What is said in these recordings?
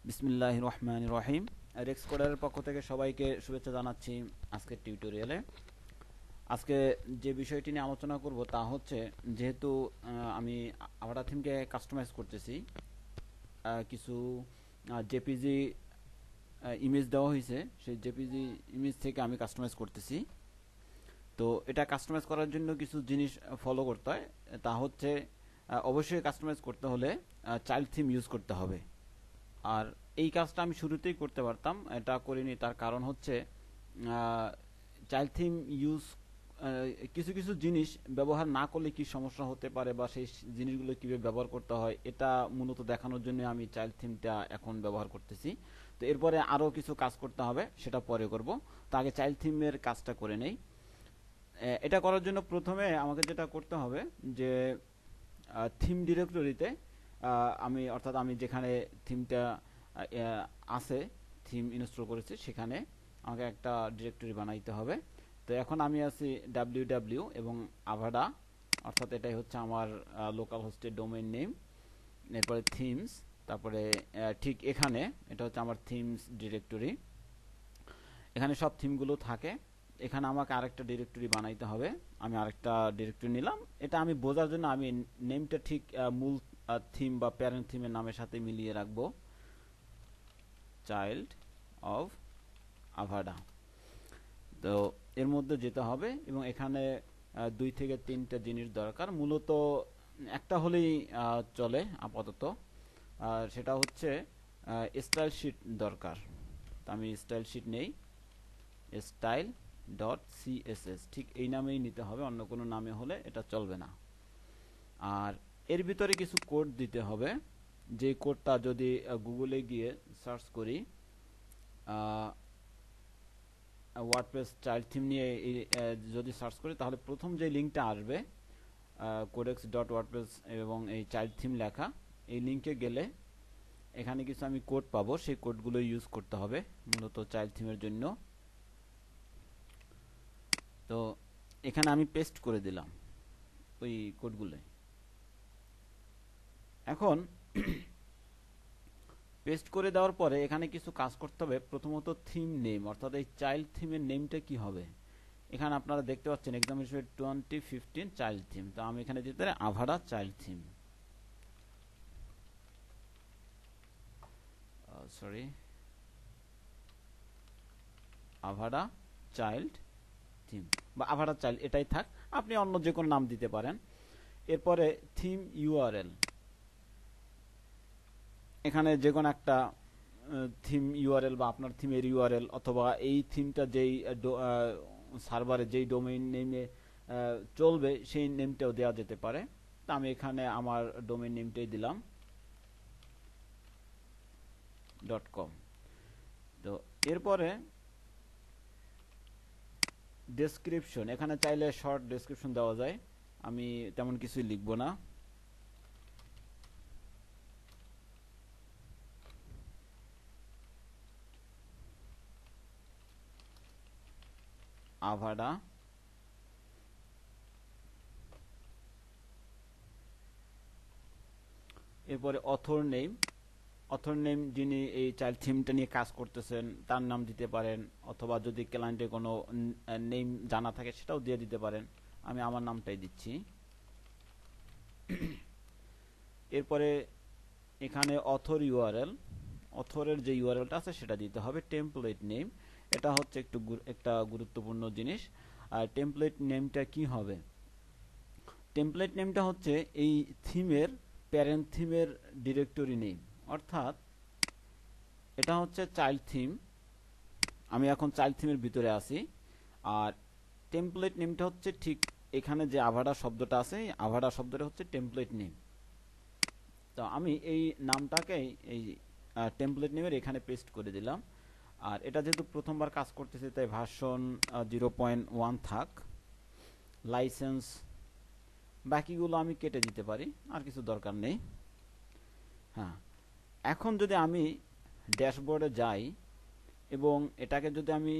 বিসমিল্লাহির রহমানির রহিম। রেক্স কোডারের পক্ষ থেকে সবাইকে শুভেচ্ছা জানাচ্ছি। আজকের টিউটোরিয়ালে আজকে যে বিষয়টি নিয়ে আলোচনা করব তা হচ্ছে, যেহেতু আমি আভাটা থিমকে কাস্টমাইজ করতেছি, কিছু জেপিজি ইমেজ দেওয়া হয়েছে, সেই জেপিজি ইমেজ থেকে আমি কাস্টমাইজ করতেছি। তো এটা কাস্টমাইজ করার জন্য কিছু জিনিস ফলো করতে হয়। তা হচ্ছে, অবশ্যই কাস্টমাইজ করতে হলে চাইল্ড থিম ইউজ করতে হবে। আর এই কাজটা আমি শুরুতেই করতে পারতাম, এটা করিনি। তার কারণ হচ্ছে, চাইল্ড থিম ইউজ কিছু কিছু জিনিস ব্যবহার না করলে কি সমস্যা হতে পারে বা সেই জিনিসগুলো কিভাবে ব্যবহার করতে হয়, এটা মূলত দেখানোর জন্য আমি চাইল্ড থিমটা এখন ব্যবহার করতেছি। তো এরপরে আরও কিছু কাজ করতে হবে, সেটা পরে করব। তো আগে চাইল্ড থিমের কাজটা করে নেই। এটা করার জন্য প্রথমে আমাকে যেটা করতে হবে, যে থিম ডিরেক্টরিতে আমি যেখানে থিমটা আছে, থিম ইনস্টল করেছি, সেখানে আমাকে একটা ডিরেক্টরি বানাইতে হবে। তো এখন আমি আছি www এবং আভাডা, অর্থাৎ এটাই হচ্ছে আমার লোকাল হোস্টের ডোমেইন নেম। এরপরে থিমস, তারপরে ঠিক এখানে এটা হচ্ছে আমার থিমস ডিরেক্টরি। এখানে সব থিমগুলো থাকে। এখানে আমাকে আরেকটা ডিরেক্টরি বানাইতে হবে। আমি আরেকটা ডিরেক্টরি নিলাম। এটা আমি বোঝার জন্য আমি নেমটা ঠিক মূল থিম বা প্যারেন্ট থিমের নামের সাথে মিলিয়ে রাখবো, চাইল্ড অফ আভাডা। তো এর মধ্যে যেতে হবে এবং এখানে 2 থেকে 3টা জিনিস দরকার, মূলত একটা হলেই চলে আপাতত। আর সেটা হচ্ছে স্টাইল শিট দরকার। তো আমি স্টাইল শিট নেই, স্টাইল ডট সিএসএস, ঠিক এই নামেই নিতে হবে, অন্য কোনো নামে হলে এটা চলবে না। আর এর ভিতরে কিছু কোড দিতে হবে, যে কোডটা যদি গুগলে গিয়ে সার্চ করি, ওয়ার্ডপ্রেস চাইল্ড থিম নিয়ে যদি সার্চ করি, তাহলে প্রথম যে লিঙ্কটা আসবে কোডেক্স ডট ওয়ার্ডপ্রেস এবং এই চাইল্ড থিম লেখা, এই লিঙ্কে গেলে এখানে কিছু আমি কোড পাবো। সেই কোডগুলো ইউজ করতে হবে মূলত চাইল্ড থিমের জন্য। তো এখানে আমি পেস্ট করে দিলাম ওই কোডগুলো। এখন পেস্ট করে দেওয়ার পরে এখানে কিছু কাজ করতে হবে। প্রথমত থিম নেম, অর্থাৎ এই চাইল্ড থিমের নেমটা কি হবে। এখানে আপনারা দেখতে পাচ্ছেন এক্সামিনেশন 2015 চাইল্ড থিম। তো আমি এখানে দিতে পারি Avada child theme, sorry, Avada child theme বা আভাডা চাইল্ড, এটাই থাক। আপনি অন্য যে কোনো নাম দিতে পারেন। এরপরে থিম ইউআরএল, এখানে যে কোনো একটা থিম ইউআরএল বা আপনার থিমের ইউআরএল, অথবা এই থিমটা যেই সার্ভারে যেই ডোমেইন নেমে চলবে সেই নেমটাও দেওয়া যেতে পারে। তা আমি এখানে আমার ডোমেইন নেমটাই দিলাম .com। তো এরপরে ডেসক্রিপশন, এখানে চাইলে শর্ট ডেসক্রিপশন দেওয়া যায়। আমি তেমন কিছুই লিখব না। আভাডা এরপরে অথর নেম, যিনি এই চাইল্ড থিমটা নিয়ে কাজ করতেছেন তার নাম দিতে পারেন, অথবা যদি ক্লায়েন্টের কোনো নেম জানা থাকে সেটাও দিয়ে দিতে পারেন। আমি আমার নামটাই দিচ্ছি। এরপরে এখানে অথর ইউআরএল, অথরের যে ইউআরএলটা আছে সেটা দিতে হবে। টেমপ্লেট নেম, এটা হচ্ছে একটা গুরুত্বপূর্ণ জিনিস। আর টেমপ্লেট নেমটা কি হবে, টেমপ্লেট নেমটা হচ্ছে এই থিমের প্যারেন্ট থিমের ডিরেক্টরি নেম। অর্থাৎ এটা হচ্ছে চাইল্ড থিম, আমি এখন চাইল্ড থিমের ভিতরে আছি। আর টেমপ্লেট নেমটা হচ্ছে ঠিক এখানে যে আভাডা শব্দটা আছে, আভাডা শব্দটা হচ্ছে টেমপ্লেট নেম। তো আমি এই নামটাকেই এই টেমপ্লেট নেমের এখানে পেস্ট করে দিলাম। আর এটা যেহেতু প্রথমবার কাজ করতেছে, তাই ভার্সন 0.1 থাক। লাইসেন্স বাকিগুলো আমি কেটে দিতে পারি, আর কিছু দরকার নেই। হ্যাঁ, এখন যদি আমি ড্যাশবোর্ডে যাই এবং এটাকে যদি আমি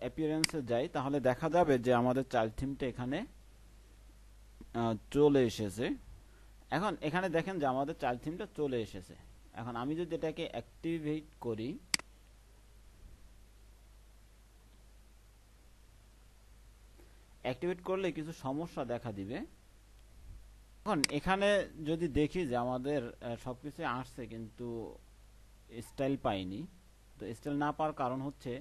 অ্যাপিয়ারেন্সে যাই, তাহলে দেখা যাবে যে আমাদের চাইল্ড থিমটা এখানে চলে এসেছে। এখন এখানে দেখেন যে আমাদের চাইল্ড থিমটা চলে এসেছে। এখন আমি যদি এটাকে অ্যাক্টিভেট করি, অ্যাক্টিভেট করলে কিছু সমস্যা দেখা দিবে। এখন এখানে যদি দেখি যে আমাদের সবকিছু আসছে কিন্তু স্টাইল পাইনি। তো স্টাইল না পাওয়ার কারণ হচ্ছে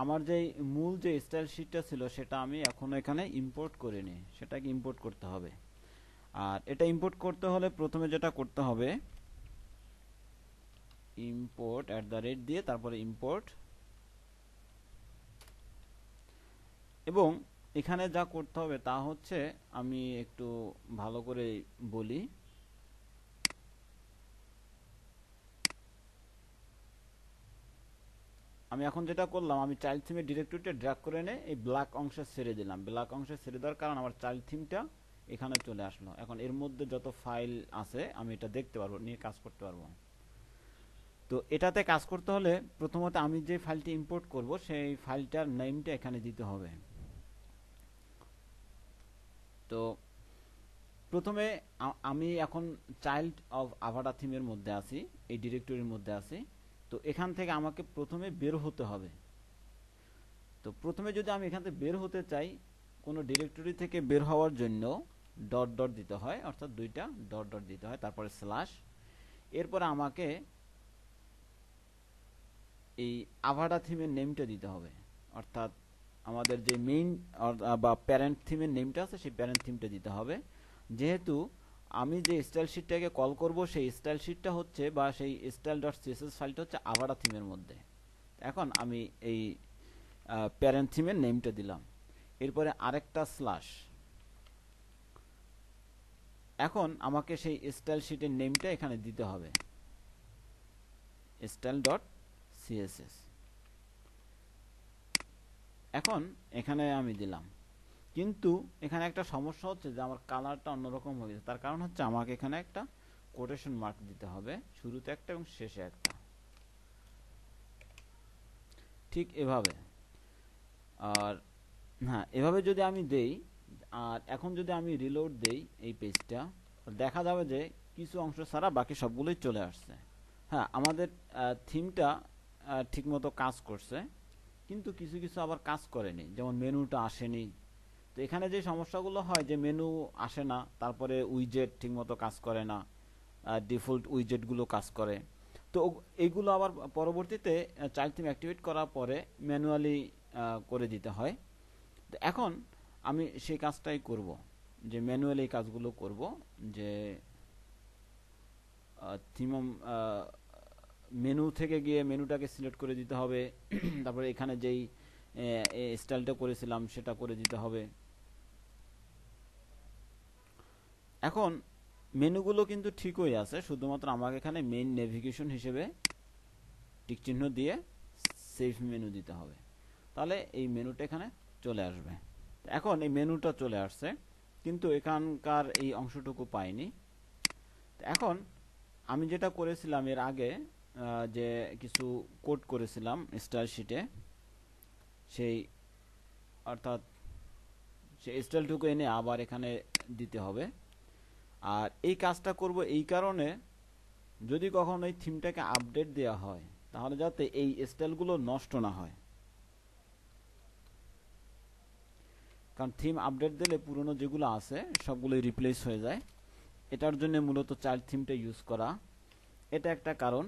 আমার যে মূল যে স্টাইল শিটটা ছিল সেটা আমি এখনো এখানে ইম্পোর্ট করিনি, সেটাকে ইম্পোর্ট করতে হবে। আর এটা ইম্পোর্ট করতে হলে প্রথমে যেটা করতে হবে, ইম্পোর্ট @ দিয়ে তারপরে ইম্পোর্ট, এবং এখানে যা করতে হবে তা হচ্ছে, আমি একটু ভালো করে বলি। আমি এখন যেটা করলাম, আমি চাইল্ড থিমের ডিরেক্টরিটা ড্র্যাগ করে এনে এই ব্ল্যাক অংশে ছেড়ে দিলাম। ব্ল্যাক অংশে ছেড়ে দেওয়ার কারণ আমার চাইল্ড থিমটা এখানে চলে আসলো। এখন এর মধ্যে যত ফাইল আছে আমি এটা দেখতে পারবো, নিয়ে কাজ করতে পারবো। তো এটাতে কাজ করতে হলে প্রথমত আমি যে ফাইলটি ইম্পোর্ট করব সেই ফাইলটার নেমটা এখানে দিতে হবে। তো প্রথমে আমি এখন চাইল্ড অফ আভাটা থিমের মধ্যে আছি, এই ডিরেক্টরির মধ্যে আছি। তো এখান থেকে আমাকে প্রথমে বের হতে হবে। তো প্রথমে যদি আমি এখান থেকে বের হতে চাই, কোনো ডিরেক্টরি থেকে বের হওয়ার জন্য ডট ডট দিতে হয়, অর্থাৎ দুইটা ডট ডট দিতে হয়, তারপরে স্ল্যাশ। এরপরে আমাকে এই আভাটা থিমের নেমটা দিতে হবে, অর্থাৎ আমাদের যে মেইন বা প্যারেন্ট থিমের নেমটা আছে সেই প্যারেন্ট থিমটা দিতে হবে। যেহেতু আমি যে স্টাইল শিটটাকে কল করব সেই স্টাইল শিটটা হচ্ছে, বা সেই স্টাইল ডট সিএসএস ফাইলটা হচ্ছে আভাটা থিমের মধ্যে। এখন আমি এই প্যারেন্ট থিমের নেমটা দিলাম, এরপরে আরেকটা স্ল্যাশ। এখন আমাকে সেই স্টাইল শিটের নেমটা এখানে দিতে হবে, স্টাইল ডট সিএসএস। এখন এখানে আমি দিলাম, কিন্তু এখানে একটা সমস্যা হচ্ছে যে আমার কালারটা অন্যরকম হয়ে গেছে। তার কারণ হচ্ছে আমাকে এখানে একটা কোটেশন মার্ক দিতে হবে, শুরুতে একটা এবং শেষে একটা, ঠিক এভাবে। আর হ্যাঁ, এভাবে যদি আমি দেই, আর এখন যদি আমি রিলোড দেই এই পেজটা, দেখা যাবে যে কিছু অংশ ছাড়া বাকি সবগুলোই চলে আসছে। হ্যাঁ, আমাদের থিমটা ঠিকমতো কাজ করছে, কিন্তু কিছু কিছু আবার কাজ করেনি, যেমন মেনুটা আসেনি। তো এখানে যে সমস্যাগুলো হয়, যে মেনু আসে না, তারপরে উইজেট ঠিকমতো কাজ করে না, ডিফল্ট উইজেটগুলো কাজ করে। তো এইগুলো আবার পরবর্তীতে চাইল্ড থিম অ্যাক্টিভেট করার পরে ম্যানুয়ালি করে দিতে হয়। তো এখন আমি সেই কাজটাই করব, যে ম্যানুয়ালি এই কাজগুলো করব, যে থিম মেনু থেকে গিয়ে মেনুটাকে সিলেক্ট করে দিতে হবে। তারপরে এখানে যেই স্টাইলটা করেছিলাম সেটা করে দিতে হবে। এখন মেনুগুলো কিন্তু ঠিকই আছে, শুধুমাত্র আমাকে এখানে মেইন নেভিগেশন হিসেবে টিক চিহ্ন দিয়ে সেভ মেনু দিতে হবে, তাহলে এই মেনুটা এখানে চলে আসবে। এখন এই মেনুটা চলে আসছে, কিন্তু এখানকার এই অংশটুকু পাইনি। এখন আমি যেটা করেছিলাম এর আগে, যে কিছু কোড করেছিলাম স্টাইল শিটে, সেই অর্থাৎ সেই স্টাইলটুকু এনে আবার এখানে দিতে হবে। আর এই কাজটা করব এই কারণে, যদি কখনো এই থিমটাকে আপডেট দেওয়া হয় তাহলে যাতে এই স্টাইলগুলো নষ্ট না হয়। কারণ থিম আপডেট দিলে পুরনো যেগুলো আছে সবগুলোই রিপ্লেস হয়ে যায়। এটার জন্য মূলত চাইল্ড থিমটা ইউজ করা, এটা একটা কারণ।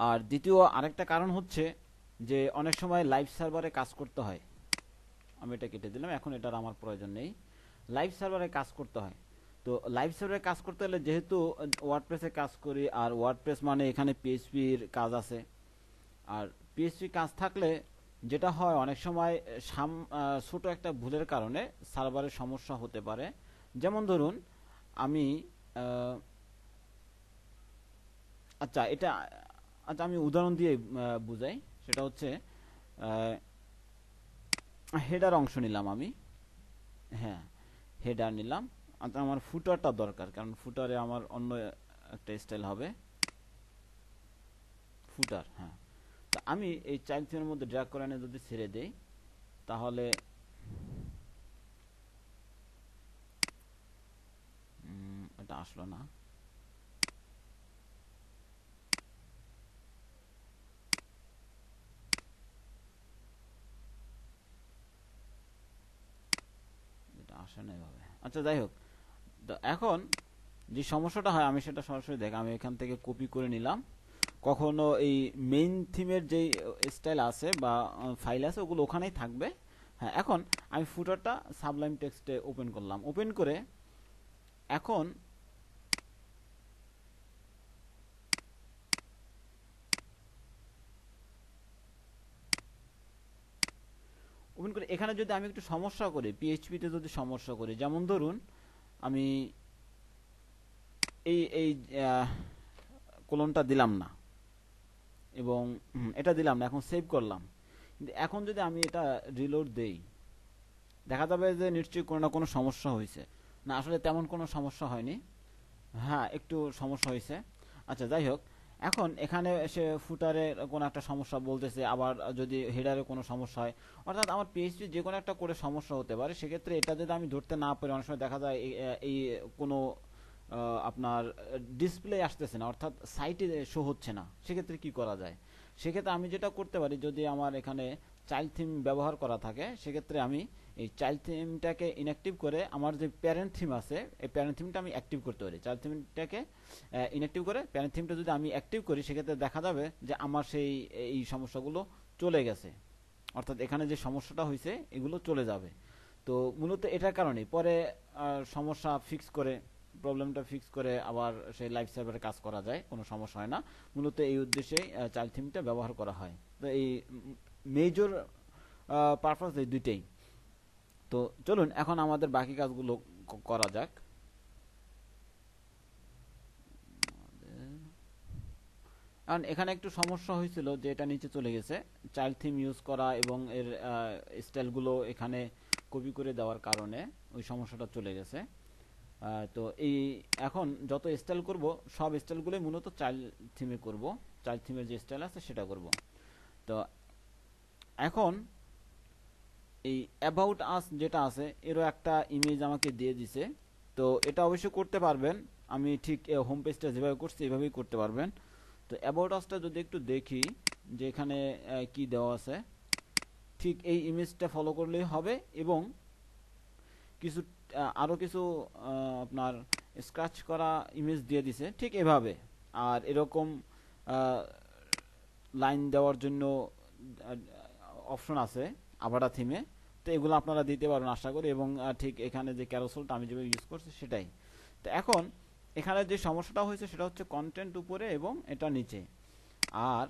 আর দ্বিতীয় আরেকটা কারণ হচ্ছে যে অনেক সময় লাইভ সার্ভারে কাজ করতে হয়। আমি এটা কেটে দিলাম, এখন এটার আমার প্রয়োজন নেই। লাইভ সার্ভারে কাজ করতে হয়। তো লাইভ সার্ভারে কাজ করতে হলে, যেহেতু ওয়ার্ডপ্রেসে কাজ করি, আর ওয়ার্ডপ্রেস মানে এখানে পিএইচপির কাজ আছে, আর পিএইচপি কাজ থাকলে যেটা হয় অনেক সময় ছোট একটা ভুলের কারণে সার্ভারের সমস্যা হতে পারে। যেমন ধরুন আমি আচ্ছা এটা আচ্ছা আমি উদাহরণ দিয়ে বুঝাই। সেটা হচ্ছে হেডার অংশ নিলাম আমি, হ্যাঁ হেডার নিলাম। আচ্ছা আমার ফুটারটা দরকার, কারণ ফুটারে আমার অন্য একটা স্টাইল হবে, ফুটার। হ্যাঁ, তো আমি এই চাইল্ড থিমের মধ্যে ড্র্যাগ করে এনে যদি ছেড়ে দেই, তাহলে এটা আসলো না। আসে না এভাবে। আচ্ছা যাই হোক, তো এখন যে সমস্যাটা হয় আমি সেটা সরাসরি দেখ, আমি এখান থেকে কপি করে নিলাম। কখনো এই মেইন থিমের যেই স্টাইল আছে বা ফাইল আছে ওগুলো ওখানেই থাকবে। হ্যাঁ, এখন আমি ফুটারটা সাবলাইম টেক্সটে ওপেন করলাম, ওপেন করে এখন ওপেন করে এখানে যদি আমি একটু সমস্যা করি, পিএইচপিতে যদি সমস্যা করি, যেমন ধরুন আমি এই এই কোলনটা দিলাম না এবং এটা দিলাম না, এখন সেভ করলাম, কিন্তু এখন যদি আমি এটা রিলোড দেই দেখা যাবে যে নিশ্চয়ই কোনো না কোনো সমস্যা হয়েছে। না, আসলে তেমন কোনো সমস্যা হয়নি। হ্যাঁ, একটু সমস্যা হয়েছে। আচ্ছা যাই হোক, এখন এখানে এসে ফুটারে কোনো একটা সমস্যা বলতেছে, আবার যদি হেডারে কোনো সমস্যা হয়, অর্থাৎ আমার পিএইচপি যে কোনো একটা করে সমস্যা হতে পারে। সেক্ষেত্রে এটা যদি আমি ধরতে না পারি, অনেক সময় দেখা যায় এই কোনো আপনার ডিসপ্লে আসতেছে না, অর্থাৎ সাইটে শো হচ্ছে না। সেক্ষেত্রে কি করা যায়? সেক্ষেত্রে আমি যেটা করতে পারি, যদি আমার এখানে চাইল্ড থিম ব্যবহার করা থাকে, সেক্ষেত্রে আমি এই চাইল্ড থিমটাকে ইনঅ্যাক্টিভ করে আমার যে প্যারেন্ট থিম আছে এই প্যারেন্ট থিমটা আমি অ্যাক্টিভ করতে পারি। চাইল্ড থিমটাকে ইনঅ্যাক্টিভ করে প্যারেন্ট থিমটা যদি আমি অ্যাক্টিভ করি, সেক্ষেত্রে দেখা যাবে যে আমার সেই এই সমস্যাগুলো চলে গেছে, অর্থাৎ এখানে যে সমস্যাটা হয়েছে এগুলো চলে যাবে। তো মূলত এটার কারণেই পরে সমস্যা ফিক্স করে, প্রবলেমটা ফিক্স করে আবার সেই লাইভ সার্ভারে কাজ করা যায়, কোনো সমস্যা হয় না। মূলত এই উদ্দেশ্যে চাইল্ড থিমটা ব্যবহার করা হয়। তো এই মেজর পারপাস এই দুইটাই। তো চলুন এখন আমাদের বাকি কাজগুলো করা যাক। কারণ এখানে একটু সমস্যা হয়েছিল যে এটা নিচে চলে গেছে, চাইল্ড থিম ইউজ করা এবং এর স্টাইলগুলো এখানে কপি করে দেওয়ার কারণে ওই সমস্যাটা চলে গেছে। তো এই এখন যত স্টাইল করব সব স্টাইলগুলোই মূলত চাইল্ড থিমে করব, চাইল্ড থিমের যে স্টাইল আছে সেটা করব। তো এখন এই অ্যাবাউট আস যেটা আছে এরও একটা ইমেজ আমাকে দিয়ে দিছে। তো এটা অবশ্যই করতে পারবেন, আমি ঠিক হোম পেজটা যেভাবে করছি এভাবেই করতে পারবেন। তো অ্যাবাউট আসটা যদি একটু দেখি যে এখানে কি দেওয়া আছে, ঠিক এই ইমেজটা ফলো করলেই হবে। এবং কিছু আরও কিছু আপনার স্ক্র্যাচ করা ইমেজ দিয়ে দিছে ঠিক এভাবে। আর এরকম লাইন দেওয়ার জন্য অপশন আছে আভাটা থিমে। তো এগুলো আপনারা দিতে পারবেন আশা করি। এবং ঠিক এখানে যে ক্যারোসেলটা আমি যেভাবে ইউজ করছি সেটাই। তো এখন এখানে যে সমস্যাটা হয়েছে সেটা হচ্ছে কন্টেন্ট উপরে এবং এটা নিচে। আর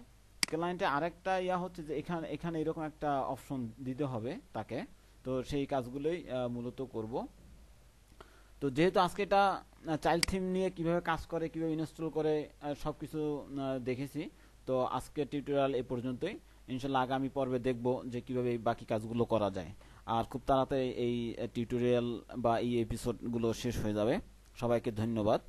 ক্লায়েন্টে আরেকটা ইয়া হচ্ছে যে এখানে এখানে এরকম একটা অপশন দিতে হবে তাকে। তো সেই কাজগুলোই মূলত করব। তো যেহেতু আজকে এটা চাইল্ড থিম নিয়ে কিভাবে কাজ করে, কিভাবে ইনস্টল করে সব কিছু দেখেছি, তো আজকের টিউটোরিয়াল এ পর্যন্তই। ইনশাল্লাহ আগামী পর্বে দেখব যে কিভাবে এই বাকি কাজগুলো করা যায়। আর খুব তাড়াতাড়ি এই টিউটোরিয়াল বা এই এপিসোডগুলো শেষ হয়ে যাবে। সবাইকে ধন্যবাদ।